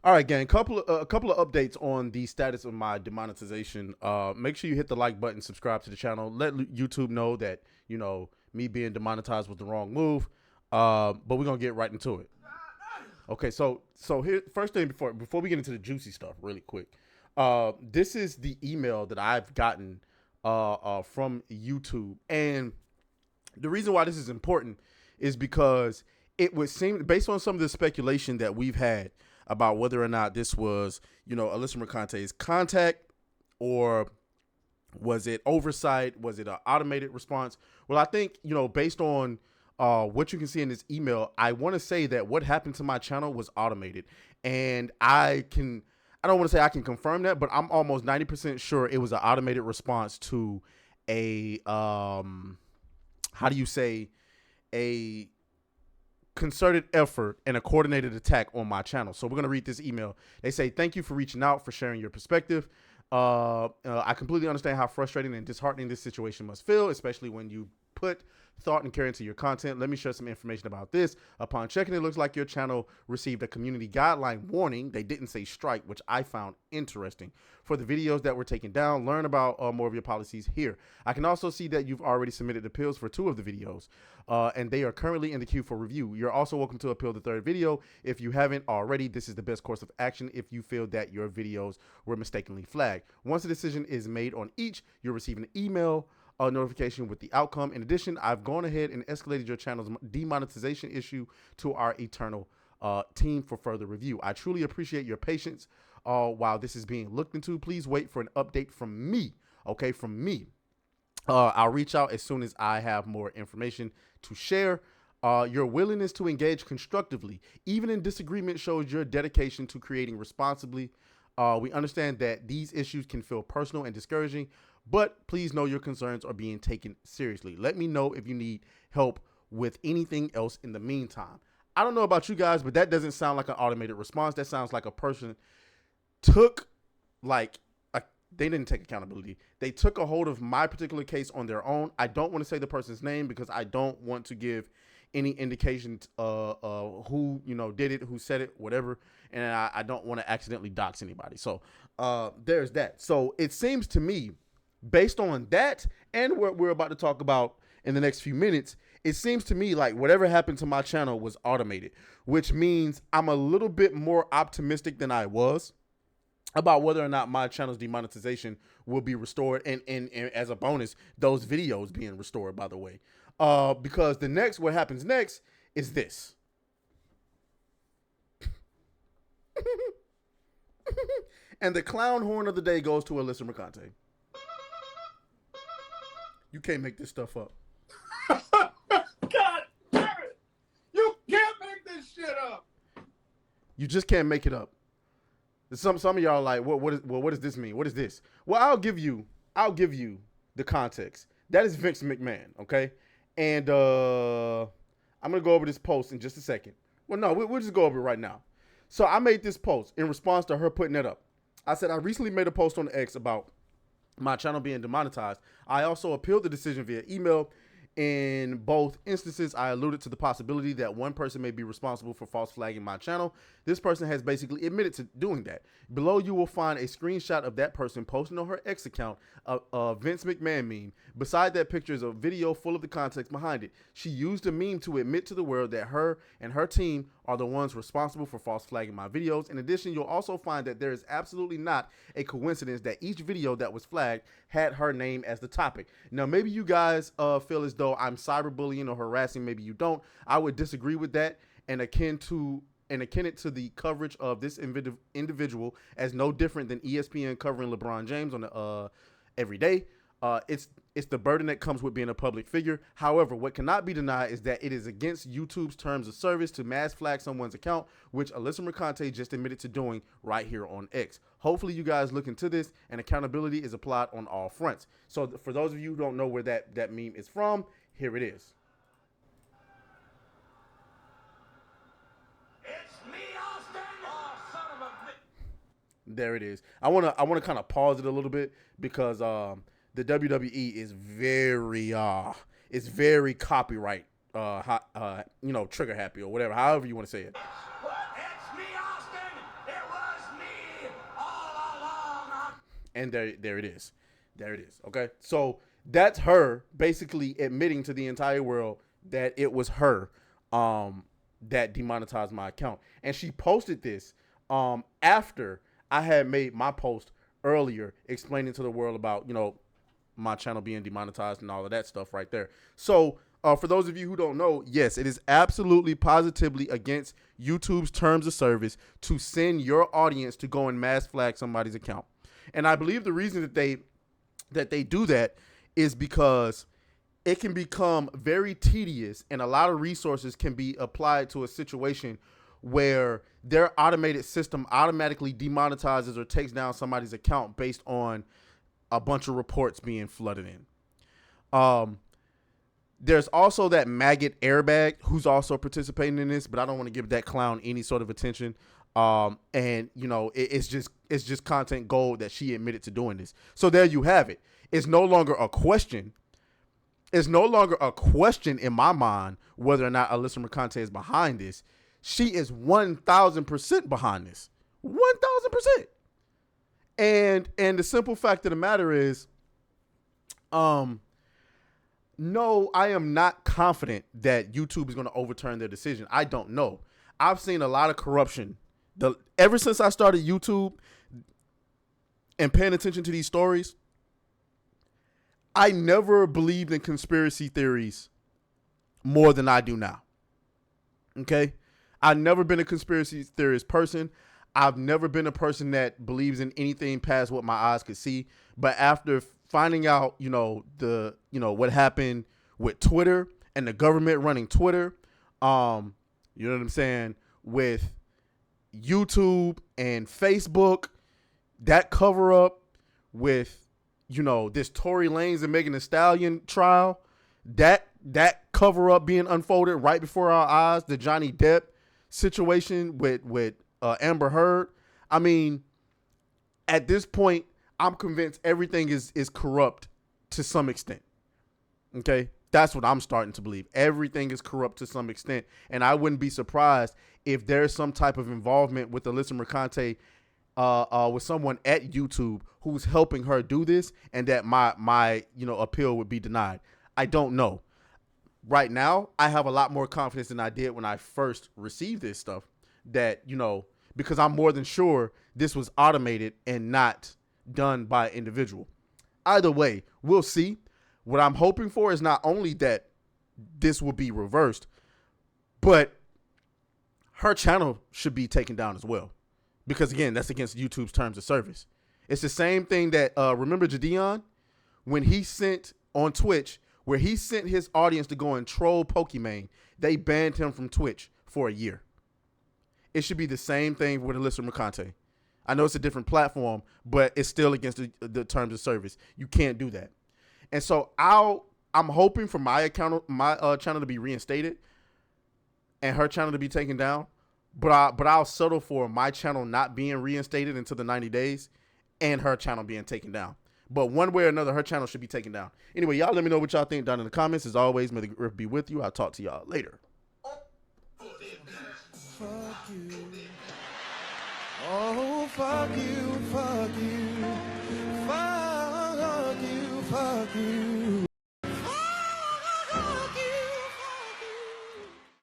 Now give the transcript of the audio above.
All right, gang. A couple of updates on the status of my demonetization. Make sure you hit the like button, subscribe to the channel. Let YouTube know that me being demonetized was the wrong move. But we're gonna get right into it. Okay, so here, first thing before we get into the juicy stuff, really quick. This is the email that I've gotten from YouTube, and the reason why this is important is because it would seem, based on some of the speculation that we've had about whether or not this was, Alyssa Mercante's contact, or was it oversight? Was it an automated response? Well, I think, based on what you can see in this email, I want to say that what happened to my channel was automated. And I don't want to say I can confirm that, but I'm almost 90% sure it was an automated response to a, how do you say, a concerted effort and a coordinated attack on my channel. So we're going to read this email. They say, thank you for reaching out, for sharing your perspective. I completely understand how frustrating and disheartening this situation must feel, especially when you put thought and care into your content. Let me share some information about this. Upon checking, it looks like your channel received a community guideline warning. They didn't say strike, which I found interesting. For the videos that were taken down, learn about more of your policies here. I can also see that you've already submitted appeals for 2 of the videos, and they are currently in the queue for review. You're also welcome to appeal the 3rd video. If you haven't already, this is the best course of action if you feel that your videos were mistakenly flagged. Once a decision is made on each, you'll receive an email notification with the outcome. In addition, I've gone ahead and escalated your channel's demonetization issue to our eternal team for further review. I truly appreciate your patience while this is being looked into. Please wait for an update from me. Okay, from me. I'll reach out as soon as I have more information to share. Your willingness to engage constructively, even in disagreement, shows your dedication to creating responsibly. We understand that these issues can feel personal and discouraging, but please know your concerns are being taken seriously. Let me know if you need help with anything else in the meantime. I don't know about you guys, but that doesn't sound like an automated response. That sounds like a person took, they didn't take accountability. They took a hold of my particular case on their own. I don't want to say the person's name because I don't want to give any indication who did it, who said it, whatever, and I don't want to accidentally dox anybody. So there's that. So it seems to me, based on that and what we're about to talk about in the next few minutes, it seems to me like whatever happened to my channel was automated, which means I'm a little bit more optimistic than I was about whether or not my channel's demonetization will be restored, and as a bonus, those videos being restored, by the way. Because what happens next is this. And the clown horn of the day goes to Alyssa Mercante. You can't make this stuff up. God damn it! You can't make this shit up. You just can't make it up. Some of y'all are like, what does this mean? What is this? Well, I'll give you the context. That is Vince McMahon, okay? And I'm gonna go over this post in just a second. Well, no, we'll just go over it right now. So I made this post in response to her putting it up. I said, I recently made a post on X about my channel being demonetized. I also appealed the decision via email. In both instances, I alluded to the possibility that one person may be responsible for false flagging my channel. This person has basically admitted to doing that. Below, you will find a screenshot of that person posting on her X account a Vince McMahon meme. Beside that picture is a video full of the context behind it. She used the meme to admit to the world that her and her team are the ones responsible for false flagging my videos. In addition, you'll also find that there is absolutely not a coincidence that each video that was flagged had her name as the topic. Now, maybe you guys feel as though I'm cyberbullying or harassing. Maybe you don't. I would disagree with that and akin it to the coverage of this individual as no different than ESPN covering LeBron James on the every day. It's the burden that comes with being a public figure. However, what cannot be denied is that it is against YouTube's terms of service to mass flag someone's account, which Alyssa Mercante just admitted to doing right here on X. Hopefully you guys look into this and accountability is applied on all fronts. So for those of you who don't know where that meme is from, here it is. There it is. I wanna kind of pause it a little bit because the WWE is very copyright trigger happy or whatever, however you want to say it. It's me, Austin. It was And there it is. There it is. Okay. So that's her basically admitting to the entire world that it was her that demonetized my account. And she posted this after I had made my post earlier explaining to the world about, you know, my channel being demonetized and all of that stuff right there. So for those of you who don't know, yes, it is absolutely positively against YouTube's terms of service to send your audience to go and mass flag somebody's account. And I believe the reason that they do that is because it can become very tedious and a lot of resources can be applied to a situation where their automated system automatically demonetizes or takes down somebody's account based on a bunch of reports being flooded in. There's also that maggot airbag who's also participating in this, but I don't want to give that clown any sort of attention. And you know, it's just content gold that she admitted to doing this. So there you have it. It's no longer a question. It's no longer a question in my mind whether or not Alyssa Mercante is behind this. She is 1,000% behind this. 1,000%. And the simple fact of the matter is, no, I am not confident that YouTube is going to overturn their decision. I don't know. I've seen a lot of corruption. Ever since I started YouTube and paying attention to these stories, I never believed in conspiracy theories more than I do now. Okay? I've never been a conspiracy theorist person. I've never been a person that believes in anything past what my eyes could see. But after finding out, what happened with Twitter and the government running Twitter, you know what I'm saying, with YouTube and Facebook, that cover up with, this Tory Lanez and Megan Thee Stallion trial, that cover up being unfolded right before our eyes, the Johnny Depp situation with Amber Heard. I mean, at this point, I'm convinced everything is corrupt to some extent. Okay? That's what I'm starting to believe. Everything is corrupt to some extent. And I wouldn't be surprised if there's some type of involvement with Alyssa Mercante, with someone at YouTube who's helping her do this, and that my appeal would be denied. I don't know. Right now, I have a lot more confidence than I did when I first received this stuff, that, because I'm more than sure this was automated and not done by an individual. Either way, we'll see. What I'm hoping for is not only that this will be reversed, but her channel should be taken down as well. Because again, that's against YouTube's terms of service. It's the same thing that, remember Jadeon? When he sent on Twitch, where he sent his audience to go and troll Pokimane, they banned him from Twitch for a year. It should be the same thing with Alyssa Mercante. I know it's a different platform, but it's still against the terms of service. You can't do that. And so I'm hoping for my channel to be reinstated and her channel to be taken down. But I'll settle for my channel not being reinstated until the 90 days and her channel being taken down. But one way or another, her channel should be taken down. Anyway, y'all let me know what y'all think down in the comments. As always, may the earth be with you. I'll talk to y'all later. Fuck you. Oh, fuck you, fuck you.